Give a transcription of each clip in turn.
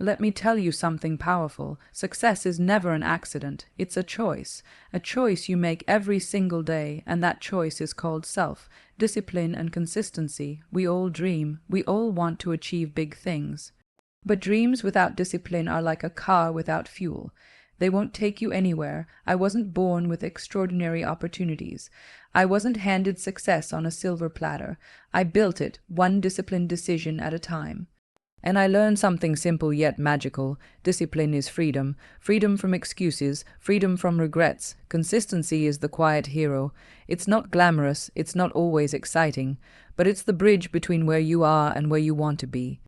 Let me tell you something powerful. Success is never an accident. It's a choice. A choice you make every single day, and that choice is called self. Discipline and consistency. We all dream. We all want to achieve big things. But dreams without discipline are like a car without fuel. They won't take you anywhere. I wasn't born with extraordinary opportunities. I wasn't handed success on a silver platter. I built it, one disciplined decision at a time. And I learned something simple yet magical. Discipline is freedom. Freedom from excuses. Freedom from regrets. Consistency is the quiet hero. It's not glamorous. It's not always exciting. But it's the bridge between where you are and where you want to be.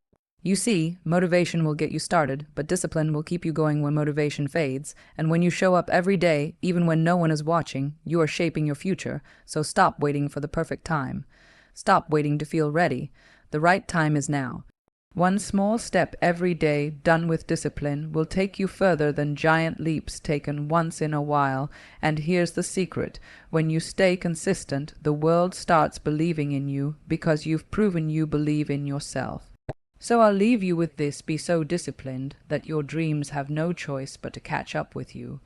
You see, motivation will get you started, but discipline will keep you going when motivation fades. And when you show up every day, even when no one is watching, you are shaping your future. So stop waiting for the perfect time. Stop waiting to feel ready. The right time is now. One small step every day done with discipline will take you further than giant leaps taken once in a while. And here's the secret. When you stay consistent, the world starts believing in you because you've proven you believe in yourself. So I'll leave you with this. Be so disciplined that your dreams have no choice but to catch up with you.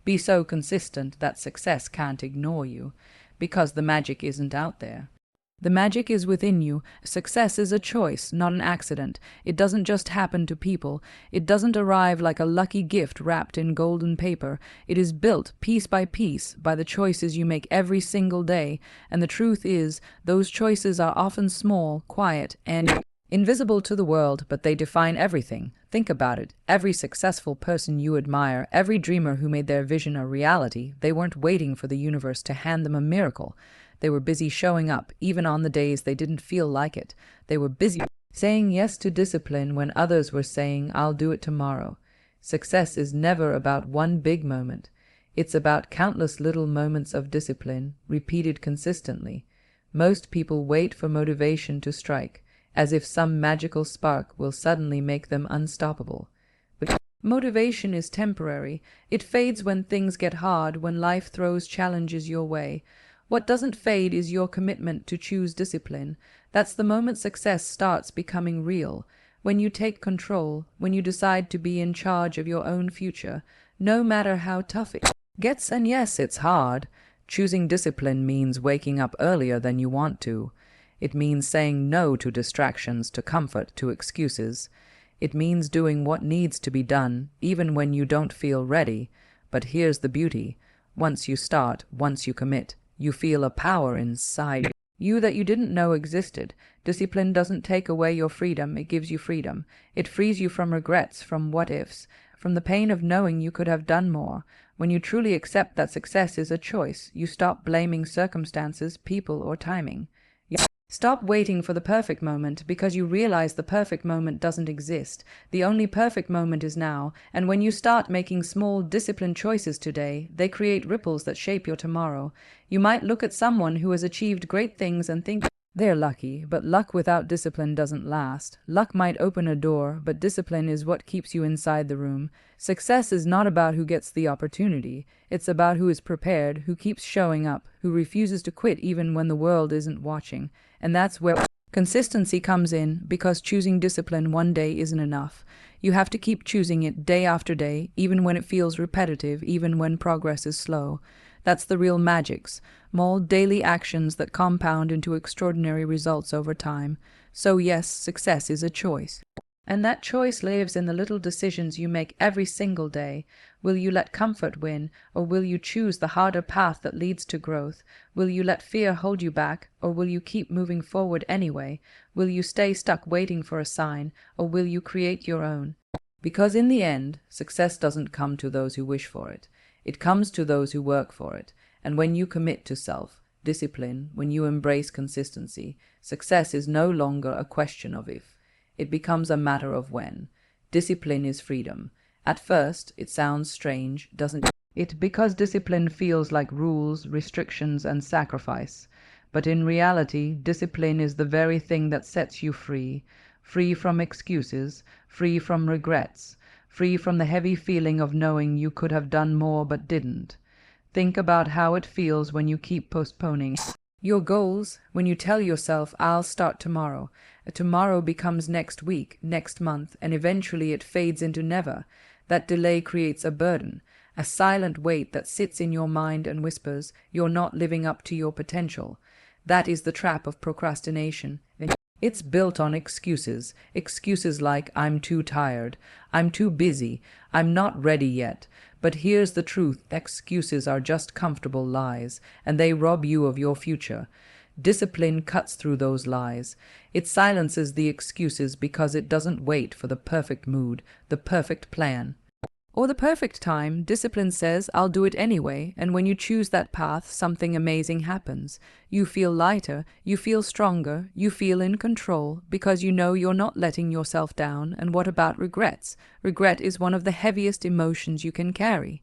Be so consistent that success can't ignore you, because the magic isn't out there. The magic is within you. Success is a choice, not an accident. It doesn't just happen to people. It doesn't arrive like a lucky gift wrapped in golden paper. It is built piece by piece by the choices you make every single day. And the truth is, those choices are often small, quiet, and invisible to the world, but they define everything. Think about it. Every successful person you admire, every dreamer who made their vision a reality, they weren't waiting for the universe to hand them a miracle. They were busy showing up, even on the days they didn't feel like it. They were busy saying yes to discipline when others were saying, "I'll do it tomorrow." Success is never about one big moment. It's about countless little moments of discipline, repeated consistently. Most people wait for motivation to strike, as if some magical spark will suddenly make them unstoppable. But motivation is temporary. It fades when things get hard, when life throws challenges your way. What doesn't fade is your commitment to choose discipline. That's the moment success starts becoming real. When you take control, when you decide to be in charge of your own future, no matter how tough it gets. And yes, it's hard. Choosing discipline means waking up earlier than you want to. It means saying no to distractions, to comfort, to excuses. It means doing what needs to be done, even when you don't feel ready. But here's the beauty. Once you start, once you commit, you feel a power inside you that you didn't know existed. Discipline doesn't take away your freedom, it gives you freedom. It frees you from regrets, from what-ifs, from the pain of knowing you could have done more. When you truly accept that success is a choice, you stop blaming circumstances, people, or timing. Stop waiting for the perfect moment, because you realize the perfect moment doesn't exist. The only perfect moment is now, and when you start making small, disciplined choices today, they create ripples that shape your tomorrow. You might look at someone who has achieved great things and think they're lucky, but luck without discipline doesn't last. Luck might open a door, but discipline is what keeps you inside the room. Success is not about who gets the opportunity. It's about who is prepared, who keeps showing up, who refuses to quit even when the world isn't watching. And that's where consistency comes in, because choosing discipline one day isn't enough. You have to keep choosing it day after day, even when it feels repetitive, even when progress is slow. That's the real magics, small daily actions that compound into extraordinary results over time. So yes, success is a choice. And that choice lives in the little decisions you make every single day. Will you let comfort win, or will you choose the harder path that leads to growth? Will you let fear hold you back, or will you keep moving forward anyway? Will you stay stuck waiting for a sign, or will you create your own? Because in the end, success doesn't come to those who wish for it. It comes to those who work for it. And when you commit to self-discipline, when you embrace consistency, success is no longer a question of if. It becomes a matter of when. Discipline is freedom. At first, it sounds strange, doesn't it? Because discipline feels like rules, restrictions, and sacrifice. But in reality, discipline is the very thing that sets you free. Free from excuses, free from regrets, free from the heavy feeling of knowing you could have done more but didn't. Think about how it feels when you keep postponing. Your goals, when you tell yourself, I'll start tomorrow, tomorrow becomes next week, next month, and eventually it fades into never. That delay creates a burden, a silent weight that sits in your mind and whispers, you're not living up to your potential. That is the trap of procrastination. It's built on excuses. Excuses like, I'm too tired, I'm too busy, I'm not ready yet. But here's the truth, excuses are just comfortable lies, and they rob you of your future. Discipline cuts through those lies. It silences the excuses because it doesn't wait for the perfect mood, the perfect plan, or the perfect time. Discipline says, I'll do it anyway, and when you choose that path, something amazing happens. You feel lighter, you feel stronger, you feel in control, because you know you're not letting yourself down. And what about regrets? Regret is one of the heaviest emotions you can carry.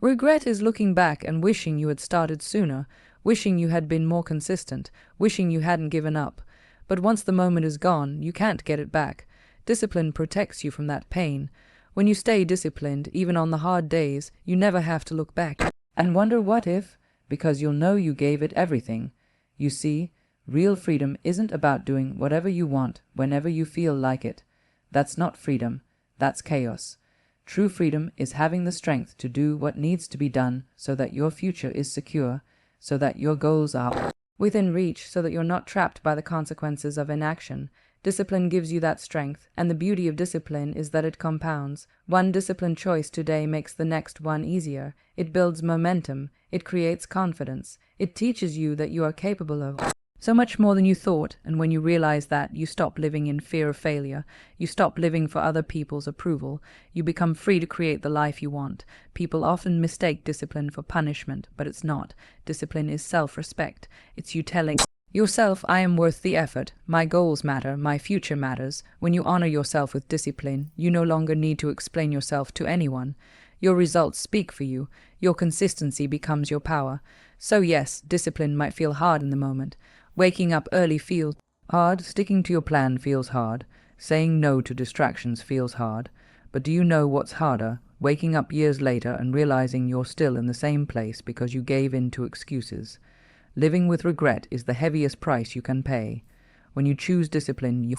Regret is looking back and wishing you had started sooner, wishing you had been more consistent, wishing you hadn't given up. But once the moment is gone, you can't get it back. Discipline protects you from that pain. When you stay disciplined, even on the hard days, you never have to look back and wonder what if, because you'll know you gave it everything. You see, real freedom isn't about doing whatever you want whenever you feel like it. That's not freedom, that's chaos. True freedom is having the strength to do what needs to be done so that your future is secure, so that your goals are within reach, so that you're not trapped by the consequences of inaction. Discipline gives you that strength, and the beauty of discipline is that it compounds. One disciplined choice today makes the next one easier. It builds momentum. It creates confidence. It teaches you that you are capable of so much more than you thought, and when you realize that, you stop living in fear of failure. You stop living for other people's approval. You become free to create the life you want. People often mistake discipline for punishment, but it's not. Discipline is self-respect. It's you telling yourself, I am worth the effort, my goals matter, my future matters. When you honor yourself with discipline, you no longer need to explain yourself to anyone. Your results speak for you. Your consistency becomes your power. So yes, discipline might feel hard in the moment. Waking up early feels hard, sticking to your plan feels hard, saying no to distractions feels hard. But do you know what's harder? Waking up years later and realizing you're still in the same place because you gave in to excuses. Living with regret is the heaviest price you can pay. When you choose discipline, you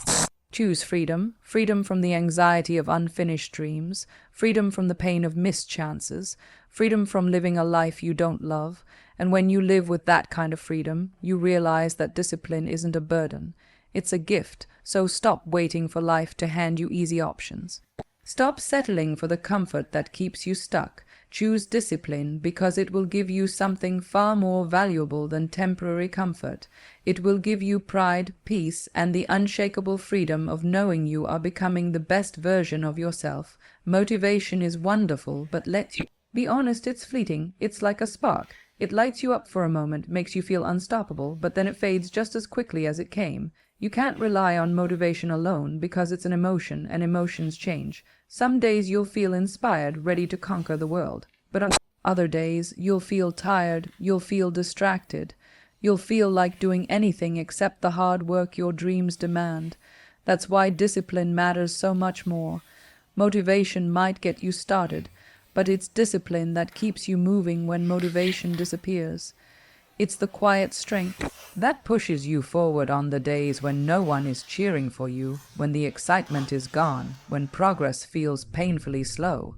choose freedom, freedom from the anxiety of unfinished dreams, freedom from the pain of missed chances, freedom from living a life you don't love. And when you live with that kind of freedom, you realize that discipline isn't a burden. It's a gift, so stop waiting for life to hand you easy options. Stop settling for the comfort that keeps you stuck. Choose discipline because it will give you something far more valuable than temporary comfort. It will give you pride, peace, and the unshakable freedom of knowing you are becoming the best version of yourself. Motivation is wonderful, but let's be honest, it's fleeting. It's like a spark. It lights you up for a moment, makes you feel unstoppable, but then it fades just as quickly as it came. You can't rely on motivation alone because it's an emotion, and emotions change. Some days you'll feel inspired, ready to conquer the world. But on other days, you'll feel tired, you'll feel distracted. You'll feel like doing anything except the hard work your dreams demand. That's why discipline matters so much more. Motivation might get you started, but it's discipline that keeps you moving when motivation disappears. It's the quiet strength that pushes you forward on the days when no one is cheering for you, when the excitement is gone, when progress feels painfully slow.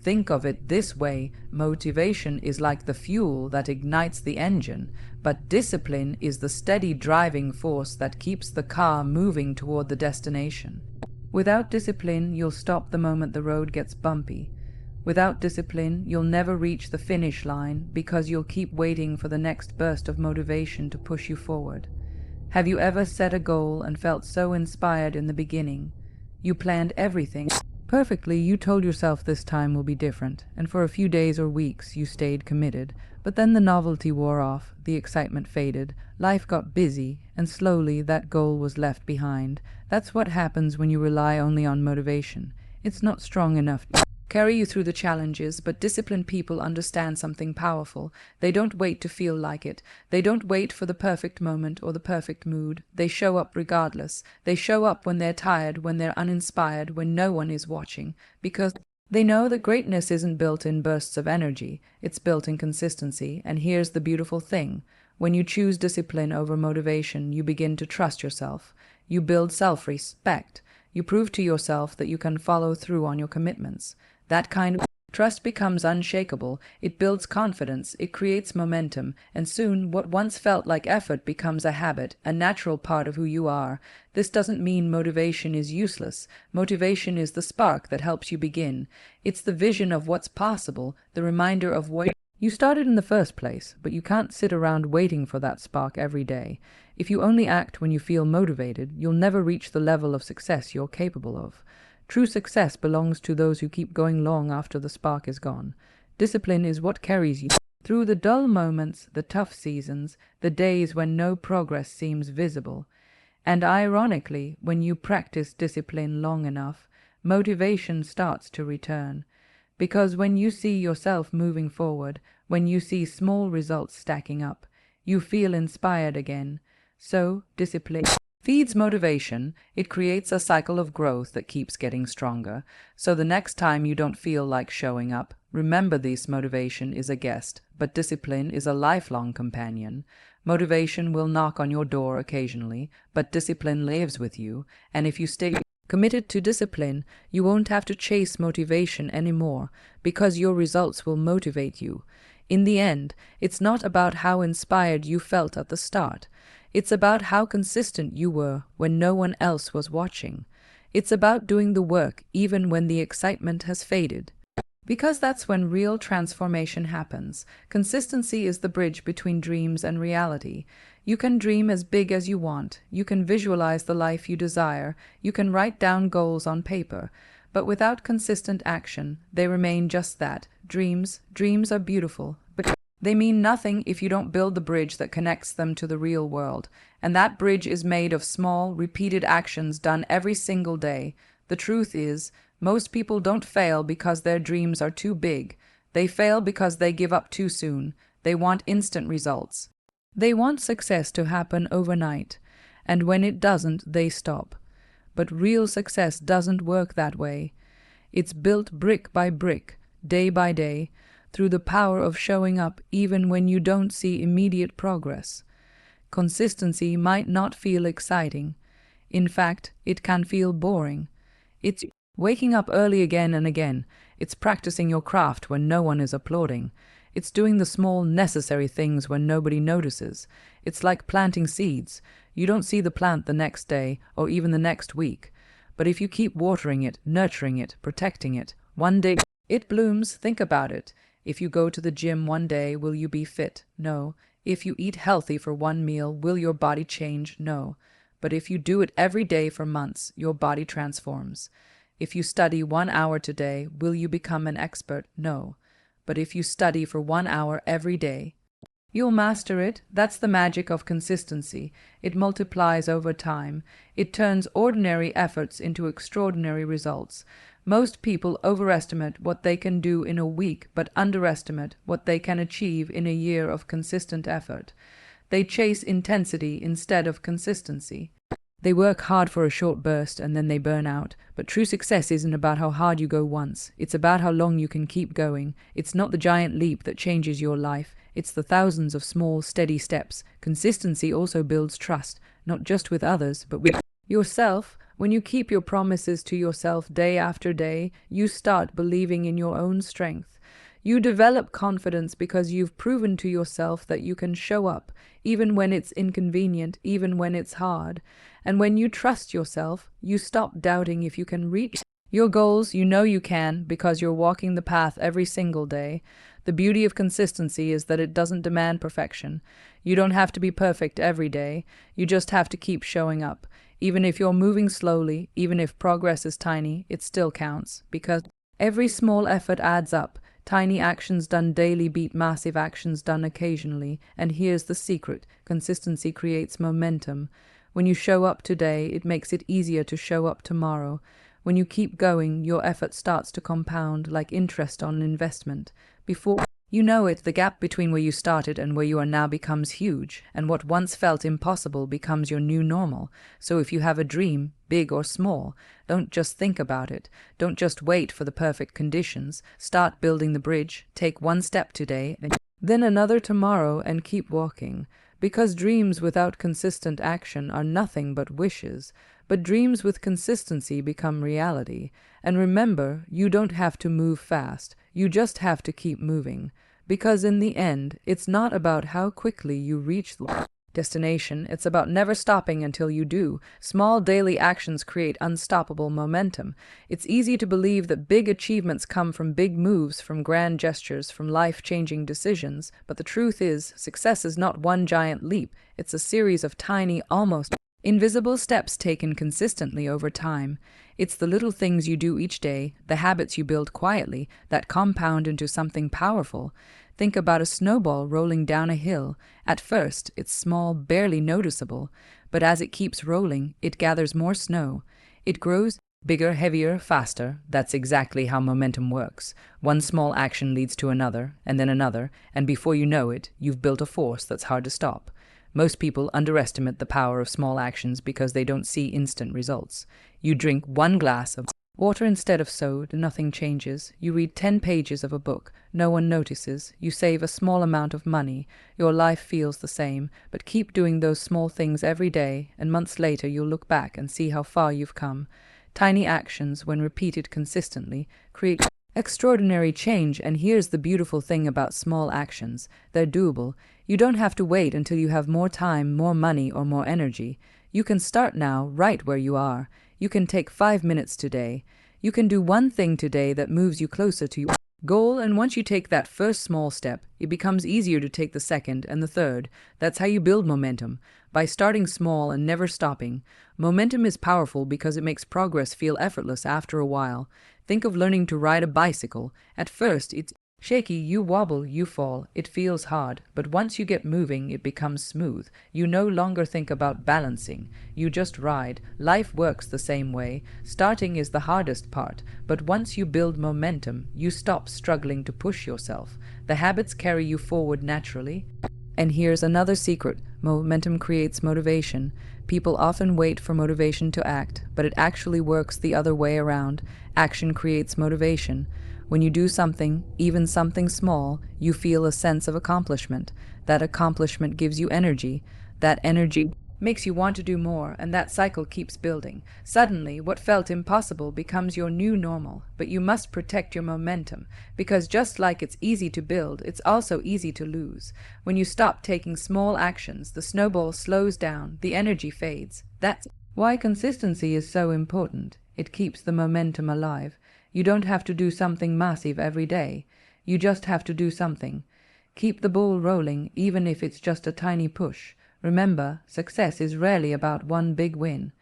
Think of it this way, motivation is like the fuel that ignites the engine, but discipline is the steady driving force that keeps the car moving toward the destination. Without discipline, you'll stop the moment the road gets bumpy. Without discipline, you'll never reach the finish line because you'll keep waiting for the next burst of motivation to push you forward. Have you ever set a goal and felt so inspired in the beginning? You planned everything perfectly, you told yourself this time will be different, and for a few days or weeks you stayed committed. But then the novelty wore off, the excitement faded, life got busy, and slowly that goal was left behind. That's what happens when you rely only on motivation. It's not strong enough to carry you through the challenges, but disciplined people understand something powerful. They don't wait to feel like it. They don't wait for the perfect moment or the perfect mood. They show up regardless. They show up when they're tired, when they're uninspired, when no one is watching, because they know that greatness isn't built in bursts of energy. It's built in consistency. And here's the beautiful thing. When you choose discipline over motivation, you begin to trust yourself. You build self-respect. You prove to yourself that you can follow through on your commitments. That kind of trust becomes unshakable. It builds confidence, it creates momentum, and soon what once felt like effort becomes a habit, a natural part of who you are. This doesn't mean motivation is useless. Motivation is the spark that helps you begin. It's the vision of what's possible, the reminder of what you started in the first place, but you can't sit around waiting for that spark every day. If you only act when you feel motivated, you'll never reach the level of success you're capable of. True success belongs to those who keep going long after the spark is gone. Discipline is what carries you through the dull moments, the tough seasons, the days when no progress seems visible. And ironically, when you practice discipline long enough, motivation starts to return. Because when you see yourself moving forward, when you see small results stacking up, you feel inspired again. So, discipline feeds motivation. It creates a cycle of growth that keeps getting stronger. So the next time you don't feel like showing up, remember this: motivation is a guest, but discipline is a lifelong companion. Motivation will knock on your door occasionally, but discipline lives with you, and if you stay committed to discipline, you won't have to chase motivation anymore, because your results will motivate you. In the end, it's not about how inspired you felt at the start. It's about how consistent you were when no one else was watching. It's about doing the work even when the excitement has faded. Because that's when real transformation happens. Consistency is the bridge between dreams and reality. You can dream as big as you want. You can visualize the life you desire. You can write down goals on paper. But without consistent action, they remain just that, dreams. Dreams are beautiful, but they mean nothing if you don't build the bridge that connects them to the real world. And that bridge is made of small, repeated actions done every single day. The truth is, most people don't fail because their dreams are too big. They fail because they give up too soon. They want instant results. They want success to happen overnight, and when it doesn't, they stop. But real success doesn't work that way. It's built brick by brick, day by day, through the power of showing up even when you don't see immediate progress. Consistency might not feel exciting. In fact, it can feel boring. It's waking up early again and again. It's practicing your craft when no one is applauding. It's doing the small, necessary things when nobody notices. It's like planting seeds. You don't see the plant the next day or even the next week. But if you keep watering it, nurturing it, protecting it, one day it blooms. Think about it. If you go to the gym one day, will you be fit? No. If you eat healthy for one meal, will your body change? No. But if you do it every day for months, your body transforms. If you study 1 hour today, will you become an expert? No. But if you study for 1 hour every day, you'll master it. That's the magic of consistency. It multiplies over time. It turns ordinary efforts into extraordinary results. Most people overestimate what they can do in a week, but underestimate what they can achieve in a year of consistent effort. They chase intensity instead of consistency. They work hard for a short burst and then they burn out. But true success isn't about how hard you go once. It's about how long you can keep going. It's not the giant leap that changes your life. It's the thousands of small, steady steps. Consistency also builds trust, not just with others, but with yourself. When you keep your promises to yourself day after day, you start believing in your own strength. You develop confidence because you've proven to yourself that you can show up, even when it's inconvenient, even when it's hard. And when you trust yourself, you stop doubting if you can reach your goals. You know you can because you're walking the path every single day. The beauty of consistency is that it doesn't demand perfection. You don't have to be perfect every day. You just have to keep showing up. Even if you're moving slowly, even if progress is tiny, it still counts, because every small effort adds up. Tiny actions done daily beat massive actions done occasionally. And here's the secret: consistency creates momentum. When you show up today, it makes it easier to show up tomorrow. When you keep going, your effort starts to compound like interest on an investment. Before you know it, the gap between where you started and where you are now becomes huge, and what once felt impossible becomes your new normal. So if you have a dream, big or small, don't just think about it. Don't just wait for the perfect conditions. Start building the bridge. Take one step today, then another tomorrow, and keep walking. Because dreams without consistent action are nothing but wishes, but dreams with consistency become reality. And remember, you don't have to move fast, you just have to keep moving. Because in the end, it's not about how quickly you reach the destination, it's about never stopping until you do. Small daily actions create unstoppable momentum. It's easy to believe that big achievements come from big moves, from grand gestures, from life-changing decisions, but the truth is, success is not one giant leap, it's a series of tiny, almost invisible steps taken consistently over time. It's the little things you do each day, the habits you build quietly, that compound into something powerful. Think about a snowball rolling down a hill. At first, it's small, barely noticeable, but as it keeps rolling, it gathers more snow. It grows bigger, heavier, faster. That's exactly how momentum works. One small action leads to another, and before you know it, you've built a force that's hard to stop. Most people underestimate the power of small actions because they don't see instant results. You drink 1 glass of water instead of soda, nothing changes. You read 10 pages of a book, no one notices. You save a small amount of money. Your life feels the same, but keep doing those small things every day, and months later you'll look back and see how far you've come. Tiny actions, when repeated consistently, create extraordinary change, and here's the beautiful thing about small actions. They're doable. You don't have to wait until you have more time, more money, or more energy. You can start now, right where you are. You can take 5 minutes today. You can do one thing today that moves you closer to your goal, and once you take that first small step, it becomes easier to take the second and the third. That's how you build momentum, by starting small and never stopping. Momentum is powerful because it makes progress feel effortless after a while. Think of learning to ride a bicycle. At first, it's shaky, you wobble, you fall, it feels hard, but once you get moving, it becomes smooth. You no longer think about balancing, you just ride. Life works the same way. Starting is the hardest part, but once you build momentum, you stop struggling to push yourself. The habits carry you forward naturally. And here's another secret. Momentum creates motivation. People often wait for motivation to act, but it actually works the other way around. Action creates motivation. When you do something, even something small, you feel a sense of accomplishment. That accomplishment gives you energy. That energy makes you want to do more, and that cycle keeps building. Suddenly, what felt impossible becomes your new normal. But you must protect your momentum, because just like it's easy to build, it's also easy to lose. When you stop taking small actions, the snowball slows down, the energy fades. That's why consistency is so important. It keeps the momentum alive. You don't have to do something massive every day. You just have to do something. Keep the ball rolling, even if it's just a tiny push. Remember, success is rarely about one big win.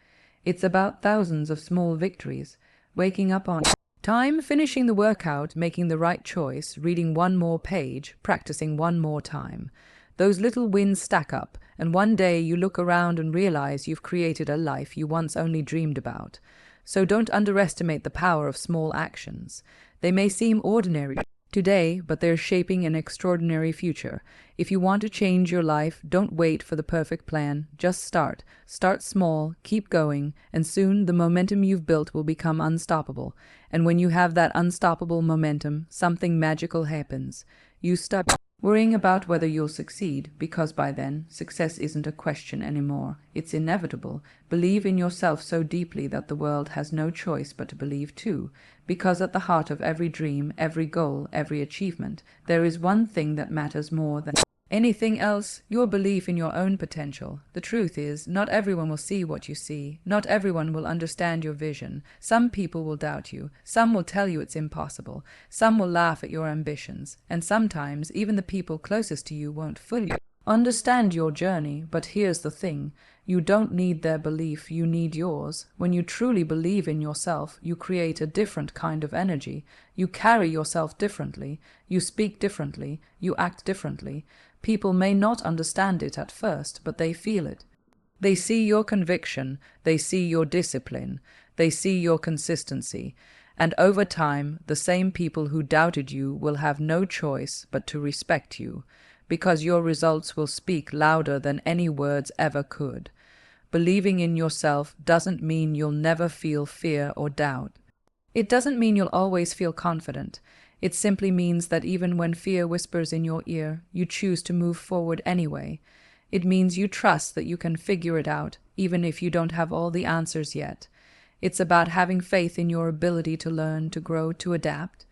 It's about thousands of small victories. Waking up on time, finishing the workout, making the right choice, reading one more page, practicing one more time. Those little wins stack up, and one day you look around and realize you've created a life you once only dreamed about. So don't underestimate the power of small actions. They may seem ordinary today, but they're shaping an extraordinary future. If you want to change your life, don't wait for the perfect plan. Just start. Start small, keep going, and soon the momentum you've built will become unstoppable. And when you have that unstoppable momentum, something magical happens. You stop worrying about whether you'll succeed, because by then, success isn't a question anymore. It's inevitable. Believe in yourself so deeply that the world has no choice but to believe too. Because at the heart of every dream, every goal, every achievement, there is one thing that matters more than anything else: your belief in your own potential. The truth is, not everyone will see what you see. Not everyone will understand your vision. Some people will doubt you. Some will tell you it's impossible. Some will laugh at your ambitions. And sometimes, even the people closest to you won't fully understand your journey. But here's the thing. You don't need their belief, you need yours. When you truly believe in yourself, you create a different kind of energy. You carry yourself differently. You speak differently. You act differently. People may not understand it at first, but they feel it. They see your conviction. They see your discipline. They see your consistency. And over time, the same people who doubted you will have no choice but to respect you, because your results will speak louder than any words ever could. Believing in yourself doesn't mean you'll never feel fear or doubt. It doesn't mean you'll always feel confident. It simply means that even when fear whispers in your ear, you choose to move forward anyway. It means you trust that you can figure it out, even if you don't have all the answers yet. It's about having faith in your ability to learn, to grow, to adapt,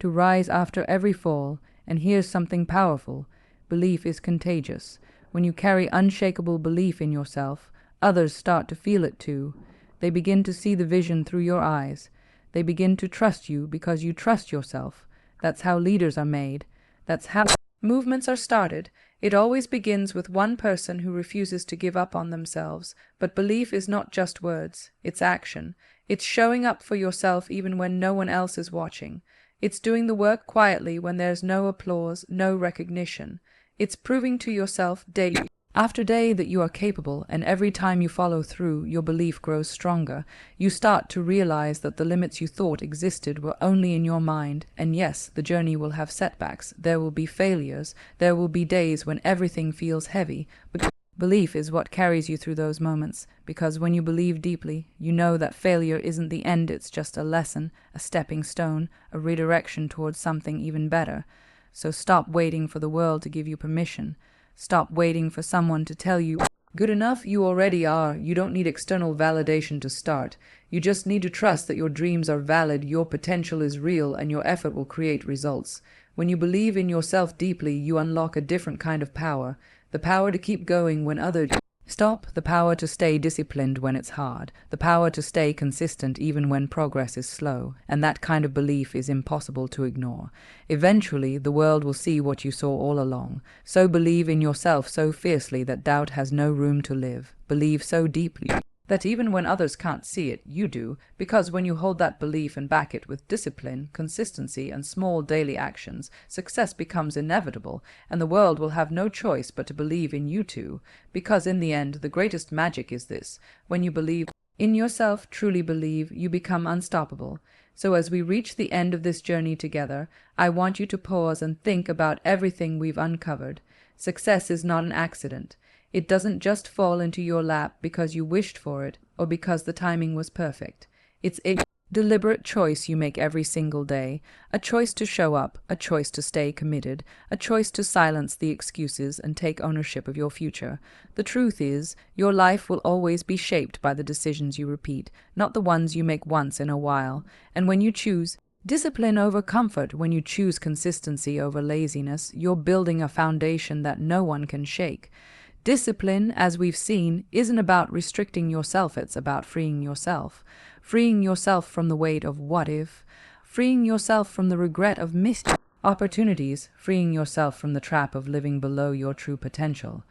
to rise after every fall. And here's something powerful. Belief is contagious. When you carry unshakable belief in yourself, others start to feel it too. They begin to see the vision through your eyes. They begin to trust you because you trust yourself. That's how leaders are made. That's how movements are started. It always begins with one person who refuses to give up on themselves. But belief is not just words, it's action. It's showing up for yourself even when no one else is watching. It's doing the work quietly when there's no applause, no recognition. It's proving to yourself day after day that you are capable, and every time you follow through, your belief grows stronger. You start to realize that the limits you thought existed were only in your mind. And yes, the journey will have setbacks. There will be failures. There will be days when everything feels heavy. But belief is what carries you through those moments, because when you believe deeply, you know that failure isn't the end, it's just a lesson, a stepping stone, a redirection towards something even better. So stop waiting for the world to give you permission. Stop waiting for someone to tell you, good enough, you already are. You don't need external validation to start. You just need to trust that your dreams are valid, your potential is real, and your effort will create results. When you believe in yourself deeply, you unlock a different kind of power. The power to keep going when others stop, the power to stay disciplined when it's hard, the power to stay consistent even when progress is slow, and that kind of belief is impossible to ignore. Eventually, the world will see what you saw all along. So believe in yourself so fiercely that doubt has no room to live. Believe so deeply that even when others can't see it, you do, because when you hold that belief and back it with discipline, consistency, and small daily actions, success becomes inevitable, and the world will have no choice but to believe in you too, because in the end, the greatest magic is this: when you believe in yourself, truly believe, you become unstoppable. So as we reach the end of this journey together, I want you to pause and think about everything we've uncovered. Success is not an accident. It doesn't just fall into your lap because you wished for it or because the timing was perfect. It's a deliberate choice you make every single day, a choice to show up, a choice to stay committed, a choice to silence the excuses and take ownership of your future. The truth is, your life will always be shaped by the decisions you repeat, not the ones you make once in a while. And when you choose discipline over comfort, when you choose consistency over laziness, you're building a foundation that no one can shake. Discipline, as we've seen, isn't about restricting yourself, it's about freeing yourself. Freeing yourself from the weight of what if, freeing yourself from the regret of missed opportunities, freeing yourself from the trap of living below your true potential.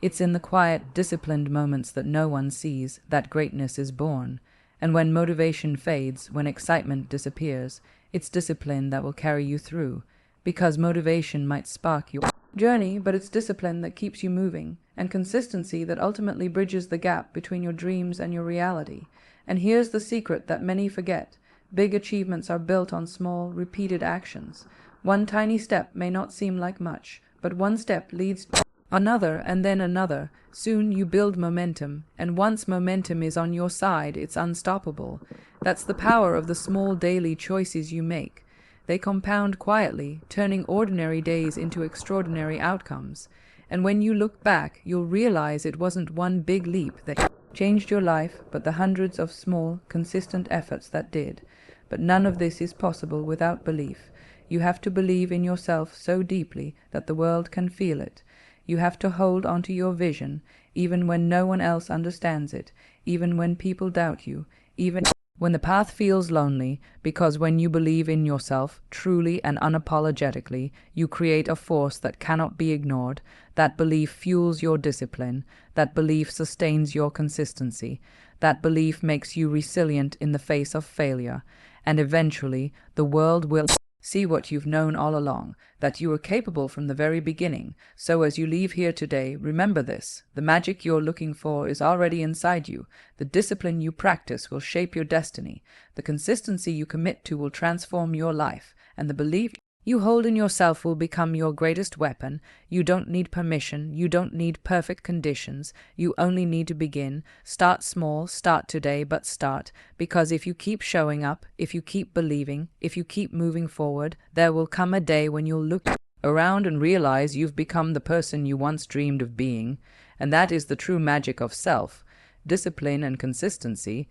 It's in the quiet, disciplined moments that no one sees that greatness is born. And when motivation fades, when excitement disappears, it's discipline that will carry you through. Because motivation might spark your journey, but it's discipline that keeps you moving, and consistency that ultimately bridges the gap between your dreams and your reality. And here's the secret that many forget. Big achievements are built on small, repeated actions. One tiny step may not seem like much, but one step leads to another and then another. Soon you build momentum, and once momentum is on your side, it's unstoppable. That's the power of the small daily choices you make. They compound quietly, turning ordinary days into extraordinary outcomes. And when you look back, you'll realize it wasn't one big leap that changed your life, but the hundreds of small, consistent efforts that did. But none of this is possible without belief. You have to believe in yourself so deeply that the world can feel it. You have to hold onto your vision, even when no one else understands it, even when people doubt you, even when the path feels lonely, because when you believe in yourself, truly and unapologetically, you create a force that cannot be ignored. That belief fuels your discipline. That belief sustains your consistency. That belief makes you resilient in the face of failure. And eventually, the world will see what you've known all along, that you were capable from the very beginning. So as you leave here today, remember this: the magic you're looking for is already inside you. The discipline you practice will shape your destiny. The consistency you commit to will transform your life. And the belief you hold in yourself will become your greatest weapon. You don't need permission. You don't need perfect conditions. You only need to begin. Start small. Start today, but start. Because if you keep showing up, if you keep believing, if you keep moving forward, there will come a day when you'll look around and realize you've become the person you once dreamed of being. And that is the true magic of self, discipline and consistency.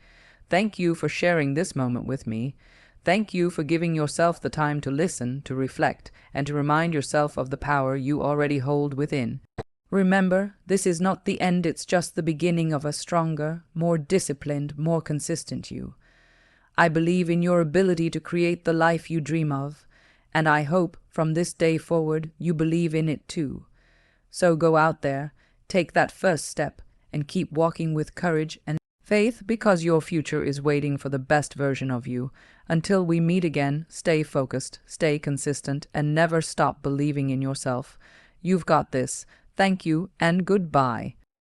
Thank you for sharing this moment with me. Thank you for giving yourself the time to listen, to reflect, and to remind yourself of the power you already hold within. Remember, this is not the end, it's just the beginning of a stronger, more disciplined, more consistent you. I believe in your ability to create the life you dream of, and I hope from this day forward you believe in it too. So go out there, take that first step, and keep walking with courage and faith, because your future is waiting for the best version of you. Until we meet again, stay focused, stay consistent, and never stop believing in yourself. You've got this. Thank you and goodbye.